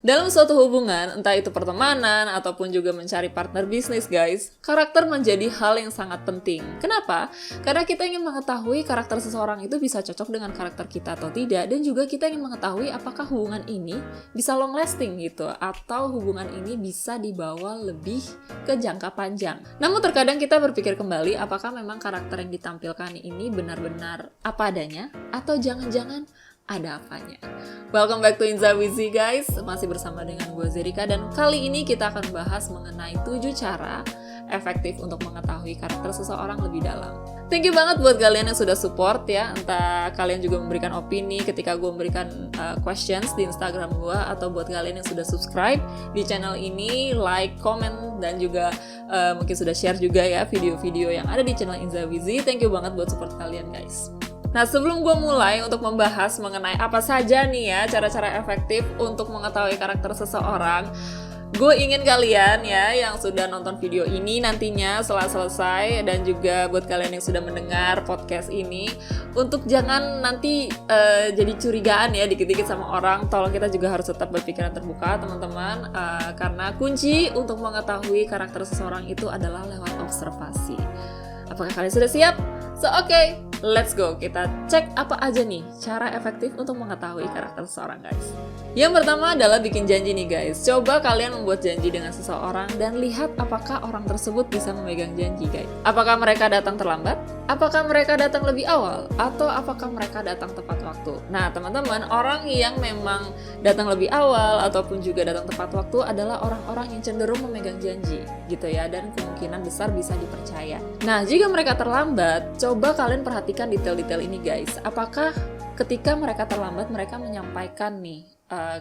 Dalam suatu hubungan, entah itu pertemanan ataupun juga mencari partner bisnis guys, karakter menjadi hal yang sangat penting. Kenapa? Karena kita ingin mengetahui karakter seseorang itu bisa cocok dengan karakter kita atau tidak, dan juga kita ingin mengetahui apakah hubungan ini bisa long lasting gitu, atau hubungan ini bisa dibawa lebih ke jangka panjang. Namun terkadang kita berpikir kembali apakah memang karakter yang ditampilkan ini benar-benar apa adanya, atau jangan-jangan ada apanya. Welcome back to Inzawizi guys, masih bersama dengan gue Zerika, dan kali ini kita akan bahas mengenai 7 cara efektif untuk mengetahui karakter seseorang lebih dalam. Thank you banget buat kalian yang sudah support ya, entah kalian juga memberikan opini ketika gue memberikan questions di Instagram gue, atau buat kalian yang sudah subscribe di channel ini, like, comment, dan juga mungkin sudah share juga ya video-video yang ada di channel Inzawizi. Thank you banget buat support kalian guys. Nah, sebelum gue mulai untuk membahas mengenai apa saja nih ya cara-cara efektif untuk mengetahui karakter seseorang, gue ingin kalian ya yang sudah nonton video ini nantinya setelah selesai, dan juga buat kalian yang sudah mendengar podcast ini, untuk jangan nanti jadi curigaan ya dikit-dikit sama orang. Tolong kita juga harus tetap berpikiran terbuka teman-teman, karena kunci untuk mengetahui karakter seseorang itu adalah lewat observasi. Apakah kalian sudah siap? So, oke, let's go. Kita cek apa aja nih cara efektif untuk mengetahui karakter seseorang, guys. Yang pertama adalah bikin janji nih, guys. Coba kalian membuat janji dengan seseorang dan lihat apakah orang tersebut bisa memegang janji, guys. Apakah mereka datang terlambat? Apakah mereka datang lebih awal? Atau apakah mereka datang tepat waktu? Nah, teman-teman, orang yang memang datang lebih awal ataupun juga datang tepat waktu adalah orang-orang yang cenderung memegang janji, gitu ya, dan kemungkinan besar bisa dipercaya. Nah, jika mereka terlambat, coba kalian perhatikan detail-detail ini guys. Apakah ketika mereka terlambat, mereka menyampaikan nih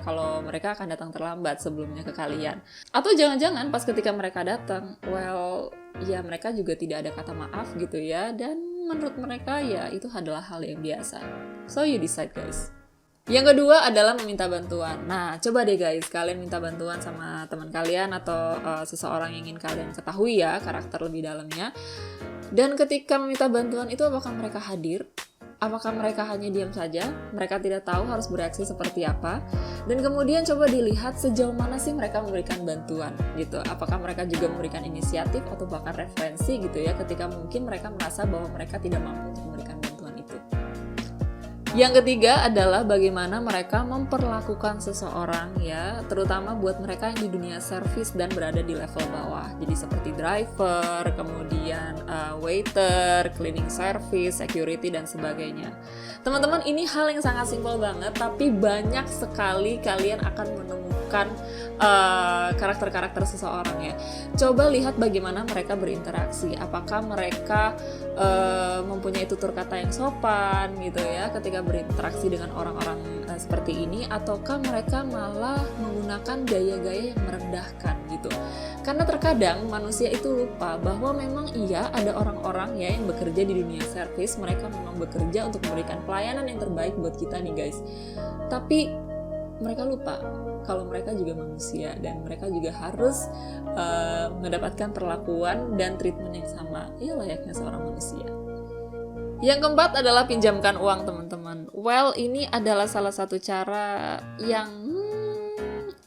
kalau mereka akan datang terlambat sebelumnya ke kalian? Atau jangan-jangan pas ketika mereka datang, ya mereka juga tidak ada kata maaf gitu ya, dan menurut mereka ya itu adalah hal yang biasa. So you decide guys. Yang kedua adalah meminta bantuan. Nah, coba deh guys, kalian minta bantuan sama teman kalian atau seseorang yang ingin kalian ketahui ya karakter lebih dalamnya. Dan ketika meminta bantuan itu, apakah mereka hadir? Apakah mereka hanya diam saja? Mereka tidak tahu harus bereaksi seperti apa? Dan kemudian coba dilihat sejauh mana sih mereka memberikan bantuan gitu. Apakah mereka juga memberikan inisiatif atau bahkan referensi gitu ya, ketika mungkin mereka merasa bahwa mereka tidak mampu untuk memberikan bantuan itu. Yang ketiga adalah bagaimana mereka memperlakukan seseorang ya, terutama buat mereka yang di dunia servis dan berada di level bawah. Jadi seperti driver, kemudian waiter, cleaning service, security, dan sebagainya. Teman-teman, ini hal yang sangat simpel banget, tapi banyak sekali kalian akan menemukan karakter-karakter seseorang ya. Coba lihat bagaimana mereka berinteraksi. Apakah mereka mempunyai tutur kata yang sopan gitu ya ketika berinteraksi dengan orang-orang seperti ini, ataukah mereka malah menggunakan gaya-gaya yang merendahkan gitu. Karena terkadang manusia itu lupa bahwa memang iya ada orang-orang ya yang bekerja di dunia servis, mereka memang bekerja untuk memberikan pelayanan yang terbaik buat kita nih guys. Tapi mereka lupa kalau mereka juga manusia dan mereka juga harus mendapatkan perlakuan dan treatment yang sama ya layaknya seorang manusia. Yang keempat adalah pinjamkan uang teman-teman. Well, ini adalah salah satu cara yang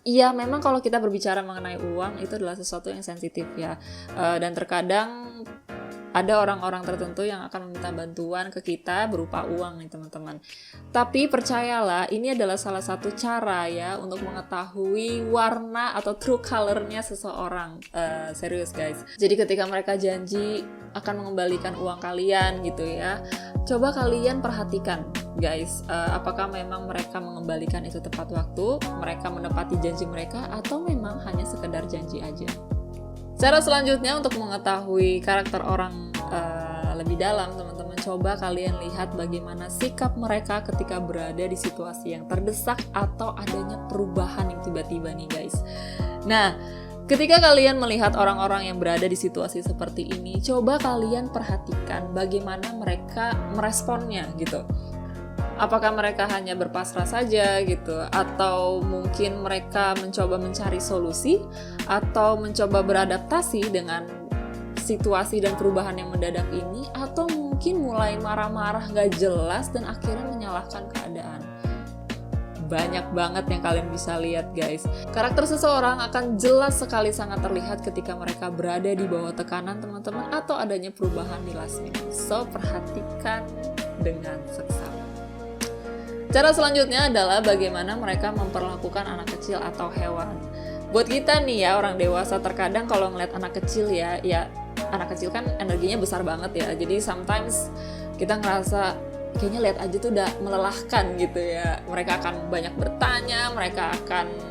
ya memang kalau kita berbicara mengenai uang itu adalah sesuatu yang sensitif ya, dan terkadang ada orang-orang tertentu yang akan meminta bantuan ke kita berupa uang nih teman-teman. Tapi percayalah, ini adalah salah satu cara ya untuk mengetahui warna atau true color-nya seseorang. Serius guys. Jadi ketika mereka janji akan mengembalikan uang kalian gitu ya, coba kalian perhatikan guys, apakah memang mereka mengembalikan itu tepat waktu, mereka menepati janji mereka, atau memang hanya sekedar janji aja. Cara selanjutnya untuk mengetahui karakter orang lebih dalam, teman-teman, coba kalian lihat bagaimana sikap mereka ketika berada di situasi yang terdesak atau adanya perubahan yang tiba-tiba nih guys. Nah, ketika kalian melihat orang-orang yang berada di situasi seperti ini, coba kalian perhatikan bagaimana mereka meresponnya gitu. Apakah mereka hanya berpasrah saja gitu, atau mungkin mereka mencoba mencari solusi, atau mencoba beradaptasi dengan situasi dan perubahan yang mendadak ini, atau mungkin mulai marah-marah gak jelas dan akhirnya menyalahkan keadaan. banyak banget yang kalian bisa lihat guys. Karakter seseorang akan jelas sekali sangat terlihat ketika mereka berada di bawah tekanan teman-teman atau adanya perubahan di last minute. So, perhatikan dengan seksama. Cara selanjutnya adalah bagaimana mereka memperlakukan anak kecil atau hewan. Buat kita nih ya, orang dewasa, terkadang kalau ngeliat anak kecil ya anak kecil kan energinya besar banget ya. Jadi sometimes kita ngerasa kayaknya lihat aja tuh udah melelahkan gitu ya. Mereka akan banyak bertanya, mereka akan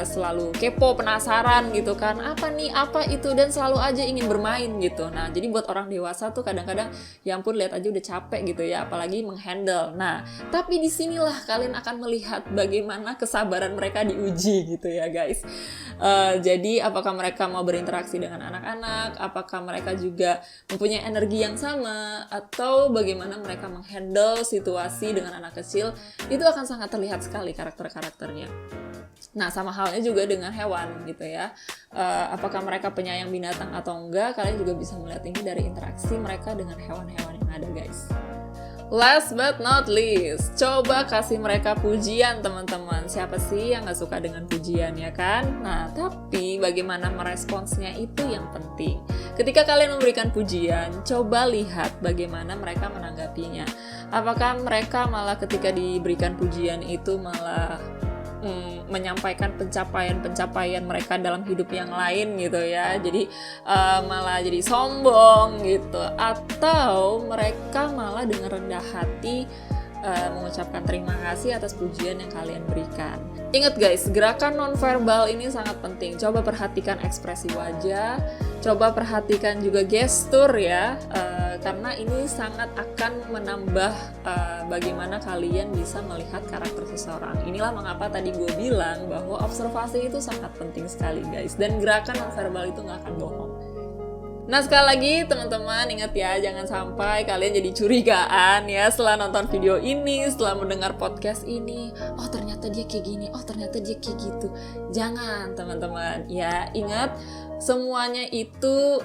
selalu kepo, penasaran gitu kan, apa nih, apa itu, dan selalu aja ingin bermain gitu. Nah, jadi buat orang dewasa tuh kadang-kadang ya ampun lihat aja udah capek gitu ya, apalagi menghandle. Nah, tapi disinilah kalian akan melihat bagaimana kesabaran mereka diuji gitu ya guys. Jadi apakah mereka mau berinteraksi dengan anak-anak, apakah mereka juga mempunyai energi yang sama, atau bagaimana mereka menghandle situasi dengan anak kecil, itu akan sangat terlihat sekali karakter-karakternya. Nah, sama halnya juga dengan hewan gitu ya. Apakah mereka penyayang binatang atau enggak, kalian juga bisa melihat ini dari interaksi mereka dengan hewan-hewan yang ada guys. Last but not least, coba kasih mereka pujian teman-teman. Siapa sih yang gak suka dengan pujian ya kan? Nah, tapi bagaimana meresponsnya itu yang penting. Ketika kalian memberikan pujian, coba lihat bagaimana mereka menanggapinya. Apakah mereka malah ketika diberikan pujian itu malah menyampaikan pencapaian mereka dalam hidup yang lain gitu ya, jadi malah jadi sombong gitu, atau mereka malah dengan rendah hati mengucapkan terima kasih atas pujian yang kalian berikan. Ingat guys, gerakan nonverbal ini sangat penting. Coba perhatikan ekspresi wajah, coba perhatikan juga gestur ya, karena ini sangat akan menambah bagaimana kalian bisa melihat karakter seseorang. Inilah mengapa tadi gue bilang bahwa observasi itu sangat penting sekali guys, dan gerakan nonverbal itu gak akan bohong. Nah, sekali lagi teman-teman ingat ya, jangan sampai kalian jadi curigaan ya setelah nonton video ini, setelah mendengar podcast ini, oh ternyata dia kayak gini, oh ternyata dia kayak gitu. Jangan teman-teman ya, ingat semuanya itu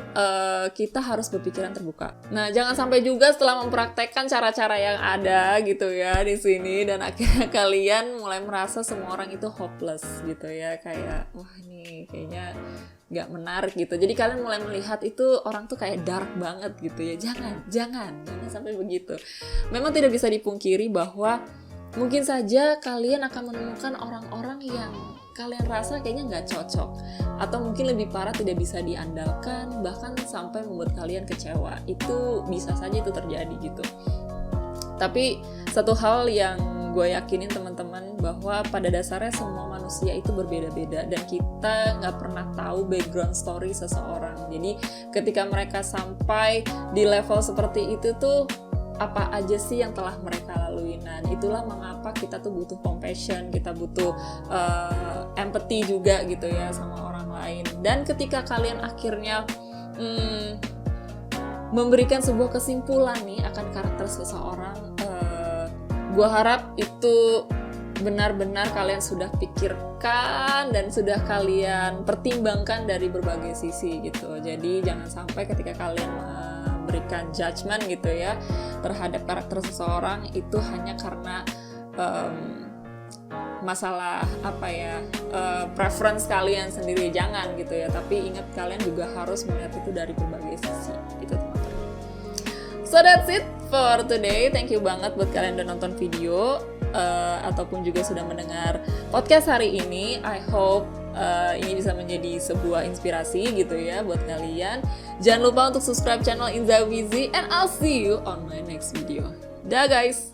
kita harus berpikiran terbuka. Nah, jangan sampai juga setelah mempraktekkan cara-cara yang ada gitu ya di sini, dan akhirnya kalian mulai merasa semua orang itu hopeless gitu ya, kayak wah ini kayaknya nggak menarik gitu. Jadi kalian mulai melihat itu orang tuh kayak dark banget gitu ya. Jangan sampai begitu. Memang tidak bisa dipungkiri bahwa mungkin saja kalian akan menemukan orang-orang yang kalian rasa kayaknya nggak cocok, atau mungkin lebih parah tidak bisa diandalkan, bahkan sampai membuat kalian kecewa. Itu bisa saja itu terjadi gitu. Tapi satu hal yang gue yakinin teman-teman, bahwa pada dasarnya semua manusia itu berbeda-beda, dan kita nggak pernah tahu background story seseorang. Jadi ketika mereka sampai di level seperti itu tuh apa aja sih yang telah mereka lalui. Nah, itulah mengapa kita tuh butuh compassion, kita butuh empathy juga gitu ya sama orang lain. Dan ketika kalian akhirnya memberikan sebuah kesimpulan nih akan karakter seseorang, gue harap itu benar-benar kalian sudah pikirkan dan sudah kalian pertimbangkan dari berbagai sisi gitu. Jadi jangan sampai ketika kalian memberikan judgement gitu ya terhadap karakter seseorang itu hanya karena masalah preference kalian sendiri. Jangan gitu ya, tapi ingat kalian juga harus melihat itu dari berbagai sisi gitu teman-teman. So that's it for today. Thank you banget buat kalian udah nonton video ataupun juga sudah mendengar podcast hari ini. I hope ini bisa menjadi sebuah inspirasi gitu ya buat kalian. Jangan lupa untuk subscribe channel Inza Wizi, and I'll see you on my next video. Dah guys.